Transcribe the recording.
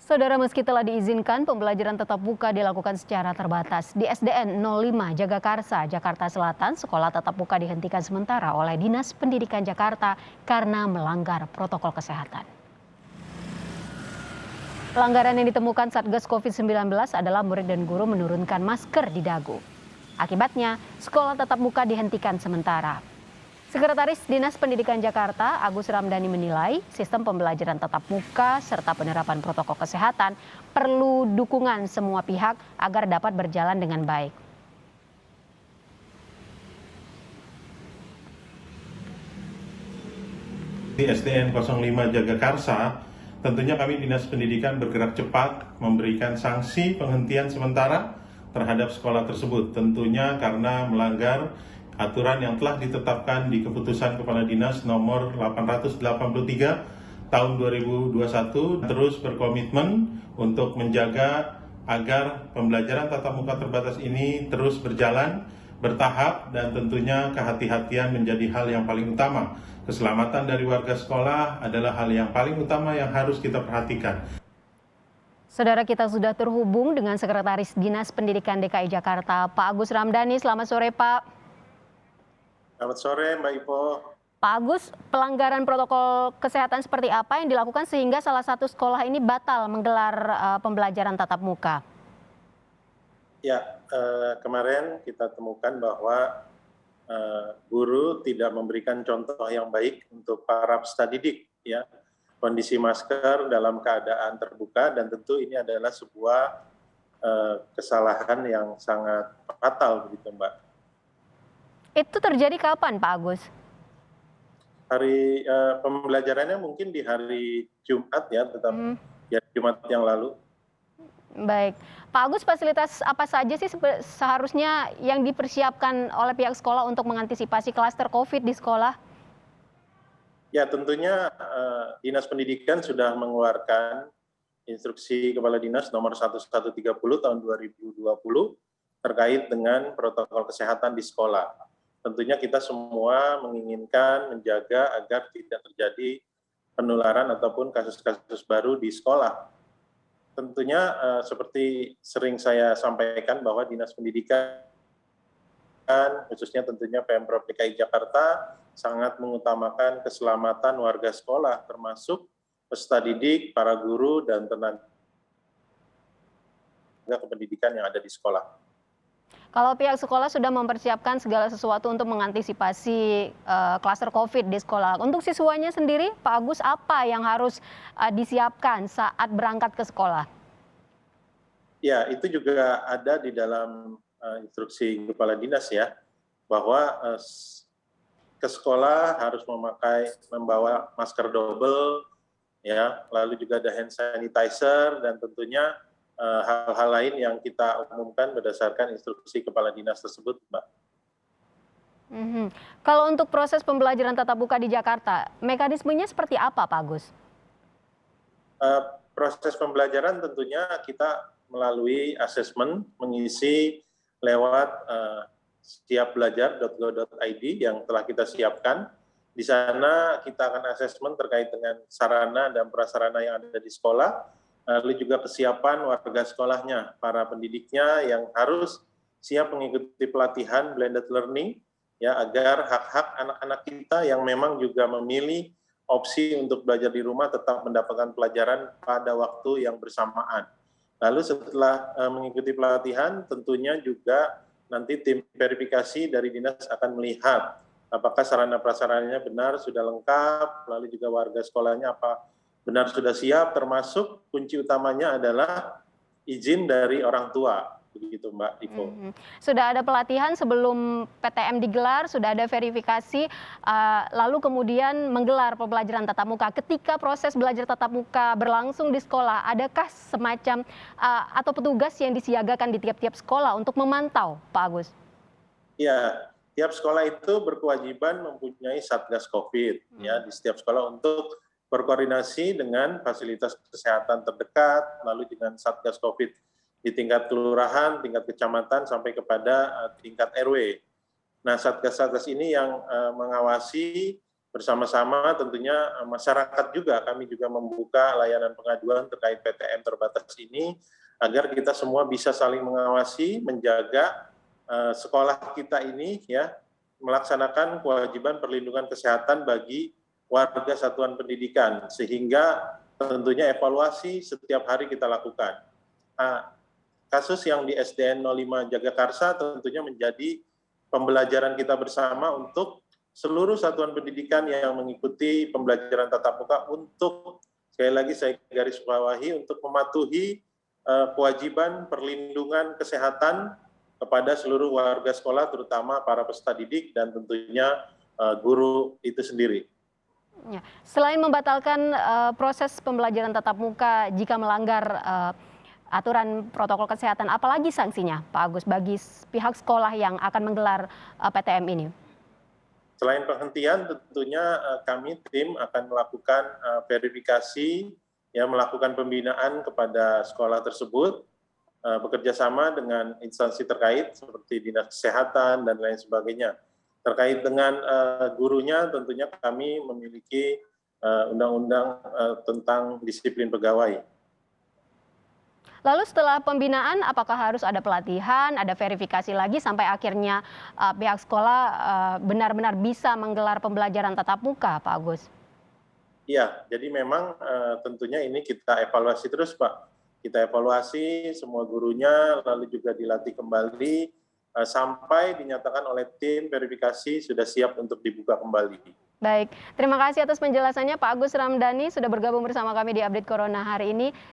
Saudara, meski telah diizinkan, pembelajaran tatap muka dilakukan secara terbatas. Di SDN 05 Jagakarsa, Jakarta Selatan, sekolah tatap muka dihentikan sementara oleh Dinas Pendidikan Jakarta karena melanggar protokol kesehatan. Pelanggaran yang ditemukan Satgas COVID-19 adalah murid dan guru menurunkan masker di dagu. Akibatnya, sekolah tatap muka dihentikan sementara. Sekretaris Dinas Pendidikan Jakarta, Agus Ramdhani menilai sistem pembelajaran tatap muka serta penerapan protokol kesehatan perlu dukungan semua pihak agar dapat berjalan dengan baik. Di SDN 05 Jagakarsa, tentunya kami Dinas Pendidikan bergerak cepat memberikan sanksi penghentian sementara terhadap sekolah tersebut. Tentunya karena melanggar aturan yang telah ditetapkan di Keputusan Kepala Dinas nomor 883 tahun 2021, terus berkomitmen untuk menjaga agar pembelajaran tatap muka terbatas ini terus berjalan bertahap, dan tentunya kehati-hatian menjadi hal yang paling utama. Keselamatan dari warga sekolah adalah hal yang paling utama yang harus kita perhatikan. Saudara, kita sudah terhubung dengan Sekretaris Dinas Pendidikan DKI Jakarta, Pak Agus Ramdhani. Selamat sore, Pak. Selamat sore, Mbak Ipo. Pak Agus, pelanggaran protokol kesehatan seperti apa yang dilakukan sehingga salah satu sekolah ini batal menggelar pembelajaran tatap muka? Ya, kemarin kita temukan bahwa guru tidak memberikan contoh yang baik untuk para peserta didik, ya. Kondisi masker dalam keadaan terbuka, dan tentu ini adalah sebuah kesalahan yang sangat fatal, begitu, Mbak. Itu terjadi kapan, Pak Agus? Hari pembelajarannya mungkin di hari Jumat, ya, tetap ya, Jumat yang lalu. Baik, Pak Agus, fasilitas apa saja sih seharusnya yang dipersiapkan oleh pihak sekolah untuk mengantisipasi klaster COVID di sekolah? Ya, tentunya Dinas Pendidikan sudah mengeluarkan instruksi Kepala Dinas nomor 1130 tahun 2020 terkait dengan protokol kesehatan di sekolah. Tentunya kita semua menginginkan menjaga agar tidak terjadi penularan ataupun kasus-kasus baru di sekolah. Tentunya seperti sering saya sampaikan bahwa Dinas Pendidikan, khususnya tentunya Pemprov DKI Jakarta, sangat mengutamakan keselamatan warga sekolah, termasuk peserta didik, para guru, dan tenaga kependidikan yang ada di sekolah. Kalau pihak sekolah sudah mempersiapkan segala sesuatu untuk mengantisipasi klaster COVID di sekolah, untuk siswanya sendiri, Pak Agus, apa yang harus disiapkan saat berangkat ke sekolah? Ya, itu juga ada di dalam instruksi Kepala Dinas, ya, bahwa ke sekolah harus membawa masker double, ya, lalu juga ada hand sanitizer, dan tentunya hal-hal lain yang kita umumkan berdasarkan instruksi Kepala Dinas tersebut, Mbak. Kalau untuk proses pembelajaran tatap muka di Jakarta, mekanismenya seperti apa, Pak Agus? Proses pembelajaran tentunya kita melalui asesmen, mengisi lewat siapbelajar.go.id yang telah kita siapkan. Di sana kita akan asesmen terkait dengan sarana dan prasarana yang ada di sekolah, lalu juga kesiapan warga sekolahnya, para pendidiknya yang harus siap mengikuti pelatihan blended learning, ya, agar hak-hak anak-anak kita yang memang juga memilih opsi untuk belajar di rumah tetap mendapatkan pelajaran pada waktu yang bersamaan. Lalu setelah mengikuti pelatihan, tentunya juga nanti tim verifikasi dari dinas akan melihat apakah sarana prasarananya benar sudah lengkap, lalu juga warga sekolahnya apa benar sudah siap, termasuk kunci utamanya adalah izin dari orang tua. Begitu, Mbak Ivo. Sudah ada pelatihan sebelum PTM digelar, sudah ada verifikasi, lalu kemudian menggelar pembelajaran tatap muka. Ketika proses belajar tatap muka berlangsung di sekolah, adakah semacam atau petugas yang disiagakan di tiap-tiap sekolah untuk memantau, Pak Agus? Ya, tiap sekolah itu berkewajiban mempunyai Satgas COVID, ya, di setiap sekolah untuk berkoordinasi dengan fasilitas kesehatan terdekat, lalu dengan Satgas COVID di tingkat kelurahan, tingkat kecamatan, sampai kepada tingkat RW. Nah, Satgas-Satgas ini yang mengawasi bersama-sama tentunya masyarakat juga, kami juga membuka layanan pengaduan terkait PTM terbatas ini agar kita semua bisa saling mengawasi, menjaga sekolah kita ini ya melaksanakan kewajiban perlindungan kesehatan bagi warga satuan pendidikan, sehingga tentunya evaluasi setiap hari kita lakukan. Kasus yang di SDN 05 Jagakarsa tentunya menjadi pembelajaran kita bersama untuk seluruh satuan pendidikan yang mengikuti pembelajaran tatap muka untuk, sekali lagi saya garis bawahi, untuk mematuhi kewajiban perlindungan kesehatan kepada seluruh warga sekolah, terutama para peserta didik dan tentunya guru itu sendiri. Ya. Selain membatalkan proses pembelajaran tatap muka jika melanggar aturan protokol kesehatan, apalagi sanksinya, Pak Agus, bagi pihak sekolah yang akan menggelar PTM ini? Selain penghentian, tentunya kami tim akan melakukan verifikasi, ya melakukan pembinaan kepada sekolah tersebut, bekerja sama dengan instansi terkait seperti Dinas Kesehatan dan lain sebagainya. Terkait dengan gurunya, tentunya kami memiliki undang-undang tentang disiplin pegawai. Lalu setelah pembinaan, apakah harus ada pelatihan, ada verifikasi lagi sampai akhirnya pihak sekolah benar-benar bisa menggelar pembelajaran tatap muka, Pak Agus? Iya, jadi memang tentunya ini kita evaluasi terus, Pak. Kita evaluasi semua gurunya, lalu juga dilatih kembali, sampai dinyatakan oleh tim verifikasi sudah siap untuk dibuka kembali. Baik, terima kasih atas penjelasannya Pak Agus Ramdhani sudah bergabung bersama kami di Update Corona hari ini.